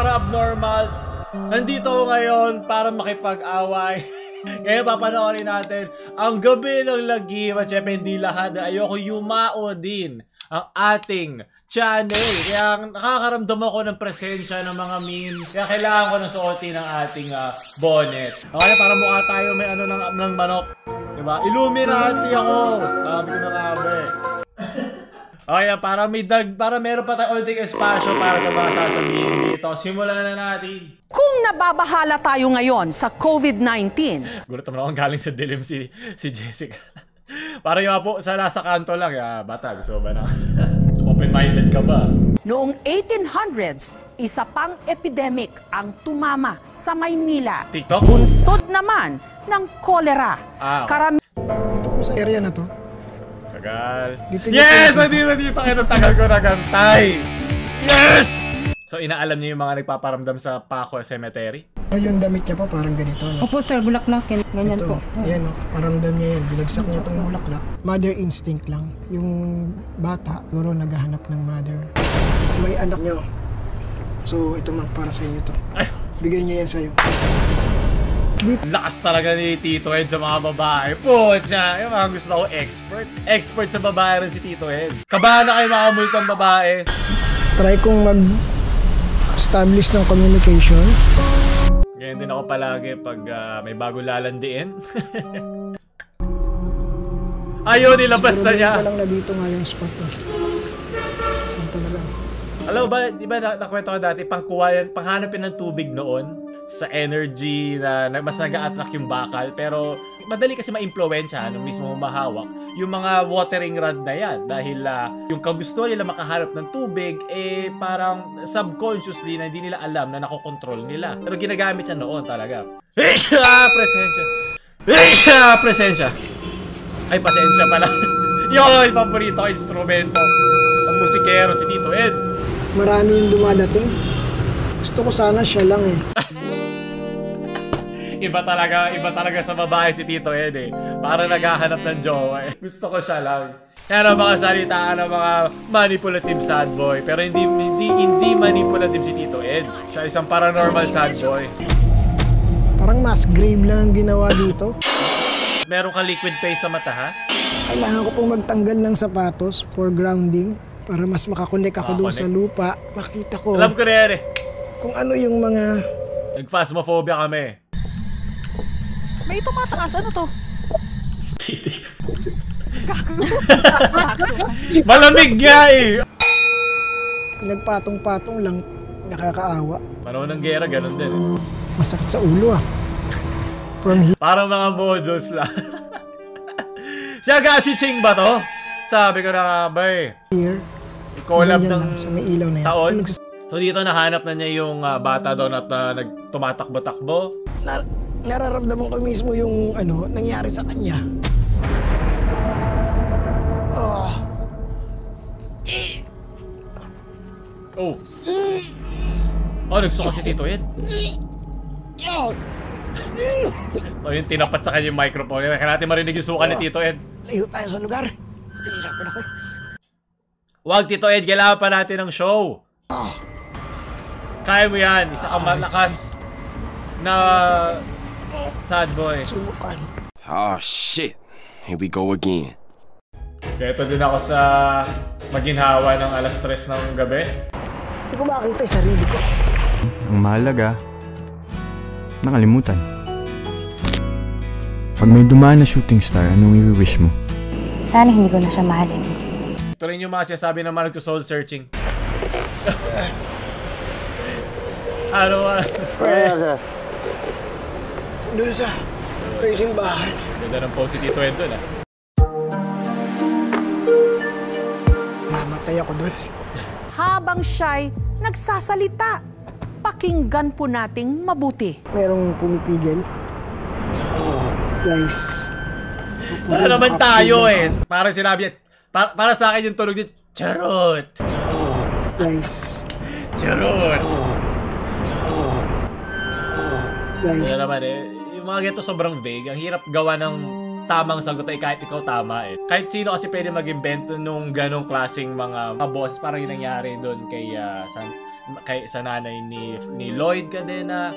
para abnormals. Nandito ako ngayon para makipag-away. Ngayon papanoorin natin ang gabi ng lagim. At syempre hindi lahat. Ayoko yumao din ang ating channel. Kaya nakakaramdam ako ng presensya ng mga memes. Kaya kailangan ko ng suotin ng ating bonnet. Okay, para mukha tayo may ano ng manok. Diba? Illuminati ako. Sabi ko na nga ba eh. Okay, para meron pa tayong uliting espasyo para sa mga sasabihin dito. Simulan na natin. Kung nababahala tayo ngayon sa COVID-19. Gulat naman ako galing sa dilim si Jessica. Para yung po sa nasa kanto lang. Bata, gusto ba na? Open-minded ka ba? Noong 1800s, isa pang epidemic ang tumama sa Maynila. TikTok? Bunsod naman ng kolera. Ito po sa area na to. Tagal. Dito, yes! Dito. Ito tagal ko nagantay. Yes! So, inaalam niyo yung mga nagpaparamdam sa Paco Cemetery? Yung damit niya po parang ganito. No? Opo sir, bulaklakin. Ganyan ito, po. Ayan, no? Paramdam niya yan. Binagsak niya itong bulaklak. Mother instinct lang. Yung bata, siguro naghahanap ng mother. May anak niyo. So, ito man para sa inyo to. Ay. Bigay niya yan sa'yo. Lakas talaga ni Tito Ed sa mga babae. Pucha, yung mga gusto ko expert. Expert sa babae rin si Tito Ed. Kabahan na kayo mga multong babae. Try kong mag-establish ng communication. Ganyan din ako palagi pag may bago lalandiin. Ayaw, nilabas na niya. Siguro lang na dito nga yung spot ko. Ito na lang. Alam ba, di ba nakwento ko dati, panghanapin ng tubig noon sa energy na mas nag-a-attract yung bakal, pero madali kasi ma-impluwensya nung mismo mahawak yung mga watering rod na yan dahil yung kagusto nila makahanap ng tubig parang subconsciously na hindi nila alam na nakokontrol nila, pero ginagamit yan noon talaga. Presensya ay pasensya pala. Yung paborito ko instrumento ang musikero si Tito Ed. Marami yung dumadating. Gusto ko sana siya lang eh. Iba talaga sa babae si Tito Ed eh. Parang naghahanap ng jowa eh. Gusto ko siya lang. Kaya mga salitaan ng mga manipulative sad boy. Pero hindi manipulative si Tito Ed. Siya isang paranormal sad boy. Parang mass grave lang ang ginawa dito. Meron ka liquid paste sa mata ha? Kailangan ko pong magtanggal ng sapatos for grounding. Para mas makakonek ako doon sa lupa. Makita ko. Alam ko na yan eh. Kung ano yung mga... Nag-phasmophobia kami. May tumataas. Ano to? Titik. Malamig nga eh. Pinagpatong-patong lang. Nakakaawa. Panahon ng gera, ganun din eh. Masakit sa ulo ah. Parang mga mojos lang. Siya ga si Ching ba to? Sabi ko na nga ba eh. Here. I-collab ng may ilaw na yan. taon. So dito nahanap na niya yung bata doon at nagtumatakbo-takbo. Nararamdaman ko mismo yung nangyari sa kanya. Oh. Oh, nagsuka si Tito Ed. So yung tinapat sa kanya yung microphone. Kaya natin marinig yung suka ni Tito Ed. Layo tayo sa lugar. Hirapan ako. Wag Tito Ed, kailangan pa natin ng show. Kaya mo yan. Isa ka malakas na sad boy. Subukan. Oh shit. Here we go again. Kaya ito din ako sa maginhawa ng alas 3 ng gabi. Hindi ko makita yung sarili ko. Ang mahalaga, nakalimutan. Pag may dumaan na shooting star, anong i-wish mo? Sana hindi ko na siya mahalin. Ito rin yung mga sinasabi naman nagto-soul searching. Ano ba? Doon sa simbahan. Ganda ng post si Tito Ed doon ah. Mamatay ako doon. Habang siya'y nagsasalita, pakinggan po nating mabuti. Merong pumipigil. Guys. Para naman tayo eh. Parang sinabi yan. Para sa akin yung tunog din. Charot! Guys. Charot! Guys. Kaya naman eh. Yung mga ganito sobrang vague. Ang hirap gawa ng tamang sagot ay kahit ikaw tama eh. Kahit sino kasi pwede mag-invent nung ganong klaseng mga boses. Parang yung nangyari doon kay sa nanay ni Lloyd Cadena.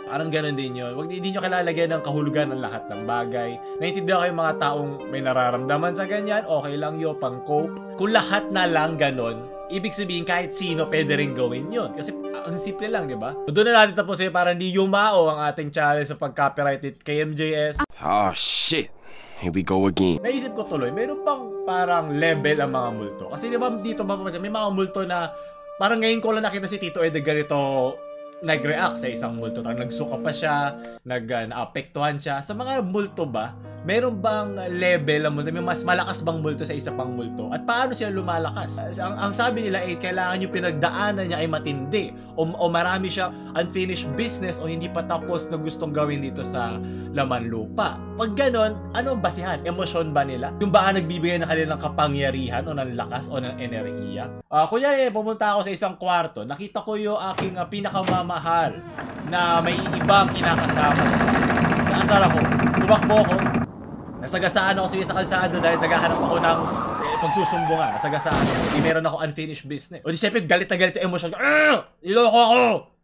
Parang ganun din yun. Huwag hindi nyo kailalagyan ng kahulugan ng lahat ng bagay. Naintindihan ko yung mga taong may nararamdaman sa ganyan, okay lang yun, pang-cope. Kung lahat na lang ganun, ibig sabihin kahit sino pwede rin gawin yun. Kasi ang simple lang, di ba? Doon na natin tapos para hindi yumao ang ating challenge sa pag-copyrighted kay MJS. Oh shit. Here we go again. Naisip ko tuloy, meron bang parang level ang mga multo? Kasi di ba dito may mga multo na parang ngayon ko lang nakita si Tito Ed ganito nag-react sa isang multo. Nagsuka pa siya, naapektuhan siya. Sa mga multo ba, meron bang level ang multo? May mas malakas bang multo sa isa pang multo? At paano sila lumalakas? Ang sabi nila ay kailangan yung pinagdaanan niya ay matindi o marami siyang unfinished business o hindi pa tapos na gustong gawin dito sa laman lupa. Pag ganon, ano ang basihan? Emosyon ba nila? Yung ba nagbibigay ng kanilang kapangyarihan o ng lakas o ng enerhiya? Kunyari, pumunta ako sa isang kwarto, nakita ko yung aking pinakamamahal na may ibang kinakasama sa kwarto. Naasar ako, tumakbo ako, nasagasaan ako sa kalsada dahil naghahanap ako ng pagsusumbungan. Nasagasaan ako, meron ako unfinished business. O di syempre, galit na galit yung emosyon. Niloko ako!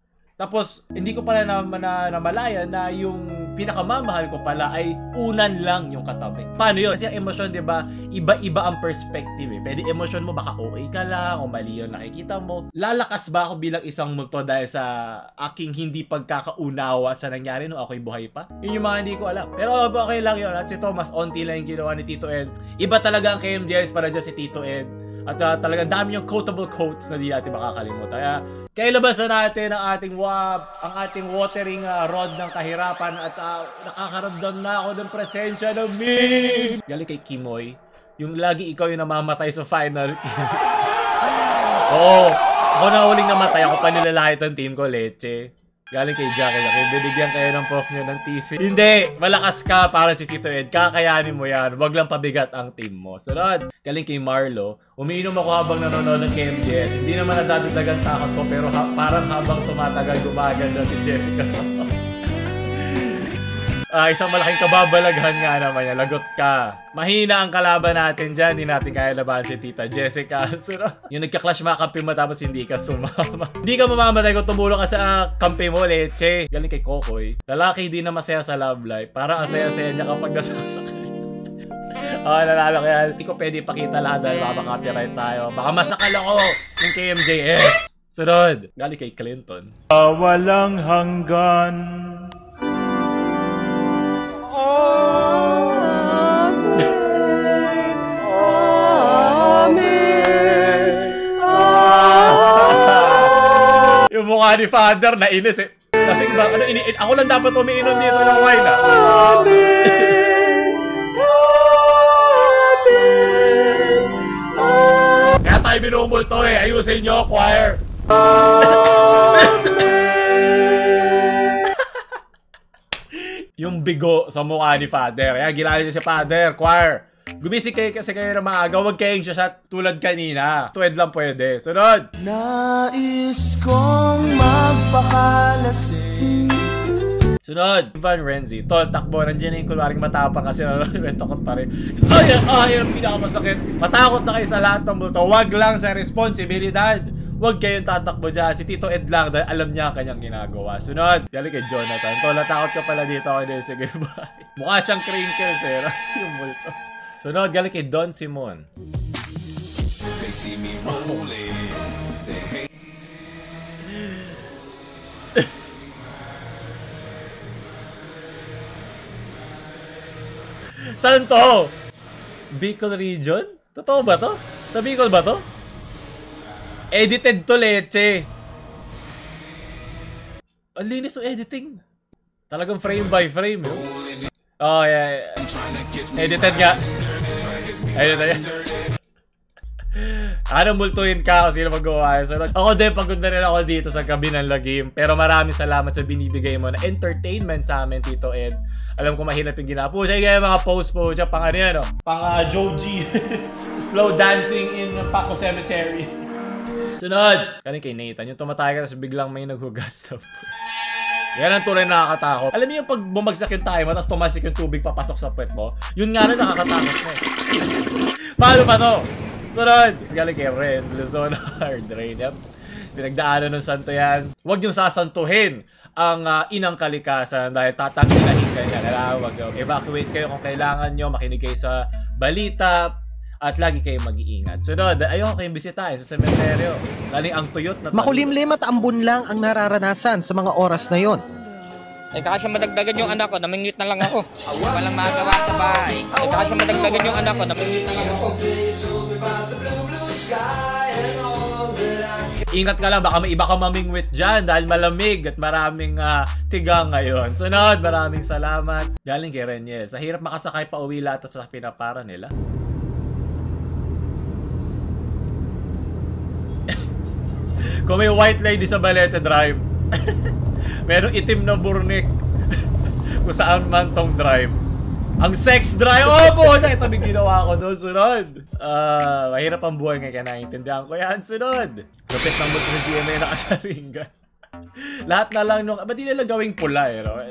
Tapos, hindi ko pala namalayan na yung pinakamamahal ko pala ay unan lang yung katabi. Paano yun? Kasi ang emosyon, di ba, iba-iba ang perspective eh. Pwede emosyon mo, baka okay ka lang, o mali yung nakikita mo. Lalakas ba ako bilang isang multo dahil sa aking hindi pagkakaunawa sa nangyari nung ako'y buhay pa? Yun yung mga hindi ko alam. Pero okay lang yun. At si Thomas, onti lang yung ginawa ni Tito Ed. Iba talaga ang KMJS para dyan si Tito Ed. At talagang dami yung quotable quotes na di natin makakalimutan. Kaya labasan natin ang ating watering rod ng kahirapan at nakakaramdam na ako ng presensya ng meme. Galing kay Kimoy, yung lagi ikaw yung namamatay sa final. Oo, ako na huling namatay, ako pa nilalahit ang team ko, Leche. Galing kay Jackie, bibigyan kayo ng prof nyo ng TC. Hindi! Malakas ka para si Tito Ed. Kakayanin mo yan. Wag lang pabigat ang team mo. Sunod, galing kay Marlo. Umiinom ako habang nanonood ng KMJS. Hindi naman nadadagdagan takot ko, pero parang habang tumatagal, gumaganda si Jessica sa isang malaking kababalaghan nga naman yan. Lagot ka. Mahina ang kalaban natin dyan. Hindi natin kaya laban si Tita Jessica. Yung nagka-clash mga kampi mo tapos hindi ka sumama. Hindi ka mamamatay kung tumulong ka sa kampi mo, Leche. Galing kay Kokoy. Lalaki din na masaya sa love life. Parang ang saya-saya niya kapag nasasakal. Nalala ko yan. Hindi ko pwede ipakita lahat dahil baka copyright tayo. Baka masakal ako yung KMJS. Sunod. Galing kay Clinton. Walang hanggan. Yung mukha ni Father na inis eh. Kasi ba, ako lang dapat umiinom dito ng wine ah. Kaya tayo binumulto eh. Ayusin nyo, choir. Yung bigo sa mukha ni Father. Kaya ginala niya si Father, choir. Gumising kayo kasi kayo na maaga. Huwag kayong shot tulad kanina. Tuwed lang pwede. Sunod. Nais kong magpakalasing. Sunod. Ivan Renzi. Tol, takbo. Nandiyan na yung kulwaring matapang kasi may takot pa rin. Ay, ang pinakamasakit. Matakot na kayo sa lahat ng multo. Huwag lang sa responsibilidad. Huwag kayong tatakbo dyan. Si Tito Ed lang dahil alam niya ang kanyang ginagawa. Sunod. Galing kay Jonathan. Tol, natakot ka pala dito. Sige, bye. Mukha siyang crinkles eh. Yung multo. Sunod. Galing kay Don Simon. They see me rolling. Saan to? Bicol region? Totoo ba to? Sa Bicol ba to? Edited to, Leche. Ang linis ng editing. Talagang frame by frame. Oh, yeah. Edited nga. Edited nga. Ano, multuhin ka kung sino magawa. So, ako din, pagod na rin ako dito sa gabi ng lagim. Pero maraming salamat sa binibigay mo na entertainment sa amin, Tito Ed. Alam ko mahirap yung ginapo. Siya yung mga post po siya. Pang ano yan, no? Pang Joe G. Slow dancing in Paco Cemetery. Sunod! Kanin kay Nathan. Yung tumatay ka tapos biglang may naghugas na po. Yan ang tunay na nakakatakot. Alam niyo yung pag bumagsak yung tayo mo tapos tumasik yung tubig papasok sa puwet mo? Yun nga na nakakatakot mo. Paano pa to? Sunod! Galing kay Ren. Luzon Hard Rain. Yep. Pinagdaanan ng santo yan. Huwag niyong sasantuhin ang inang kalikasan dahil tatanggilahin ka niya. Wag evacuate kayo kung kailangan nyo, makinig kayo sa balita, at lagi kayong mag-iingat. Sunod, ayoko kayong bisitahin sa sementeryo. Galing ang tuyot na makulimlim at ambon lang ang nararanasan sa mga oras na yon. Kasi madagdagan yung anak ko, namingwit na lang ako. Walang magawa sa bahay. Kasi madagdagan yung anak ko, namingwit na lang ako. Ingat ka lang, baka may iba ka mamingwit dyan dahil malamig at maraming tigang ngayon. Sunod, maraming salamat. Galing kay Reniel. Sa hirap makasakay pa uwi lahat sa pinapara nila. Kung may white lady sa Balete Drive, merong itim na burnik kung saan man tong drive. Ang sex drive! Oh po! Ito may ginawa ko doon. Sunod! Mahirap ang buhay ngayon. Naiintindihan ko yan. Sunod! Lupit ng motor ng GMA na kasyaringan. Lahat na lang nung... Ba't di nila gawing pula eh? No?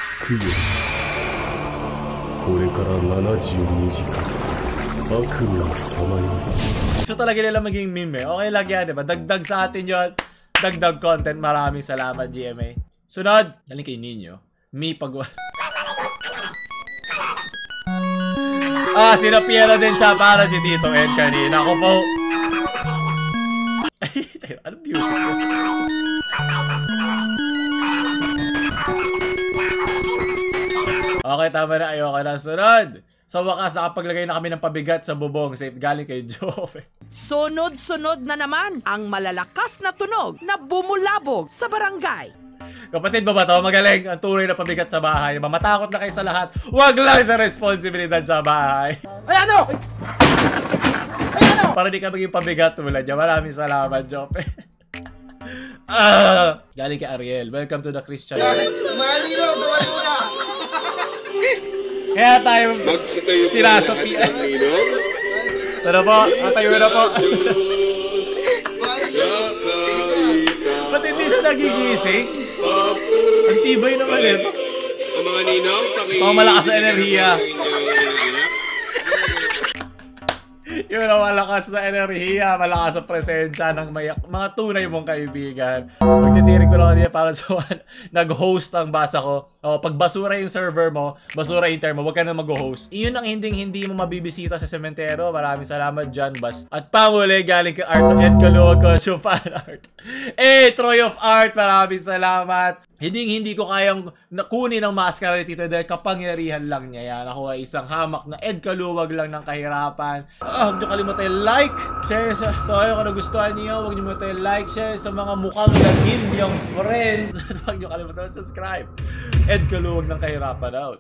Tsukuyo. Kore kara 72 jikan. Akumi wa samayo. Gusto talaga nila maging meme eh. Okay lang yan, diba? Dagdag sa atin yun. Dagdag content. Maraming salamat, GMA. Sunod! Galing kay Nino. Mi pagwa... sinapiera din siya para si Tito Ed kanina. Ako po. Ay, tayo. Ano music ko? Okay, tama na. Ayoko na. Sunod! Sa wakas, nakapaglagay na kami ng pabigat sa bubong. Safe galing kay Jove. Sunod-sunod na naman ang malalakas na tunog na bumulabog sa barangay. Kapatid ba to? Magaling. Ang tunay na pabigat sa bahay. Mamatakot na kayo sa lahat. Huwag lang sa responsibilidad sa bahay. Ay, ano? Ay, ano? Para di ka maging pabigat tulad niya. Maraming salamat, Jove. Galing kay Ariel. Welcome to the Christian. Malino, tumayo muna! Kaya tayo tira sa PS. Tara po, tayo na po. Ba't hindi siya nagigising? Ang tibay naman eh. Ang mga ninong, Ang malakas na enerhiya. Yung malakas na enerhiya, malakas na presensya ng mga tunay mong kaibigan. Magtitirik ko lang niya para sa nag-host ang basa ko. O, pag basura yung server mo, basura yung internet mo, huwag ka na mag-host. Iyon ang hindi mo mabibisita sa sementero. Maraming salamat dyan, Bast. At panguli, galing kay Art of Ed Kaluwag ko, yung fan art. Troy of Art, maraming salamat. Hindi ko kayang kunin ang maskara ni Tito dahil kapangyarihan lang niya yan. Ako ay isang hamak na Ed Kaluwag lang ng kahirapan. Huwag niyo kalimutan like, share. So ayun, kung nagustuhan niyo, huwag niyo kalimutan like, share sa mga mukhang lagim niyong friends. Huwag niyo kalimutan subscribe. Ed Kaluwag ng kahirapan out.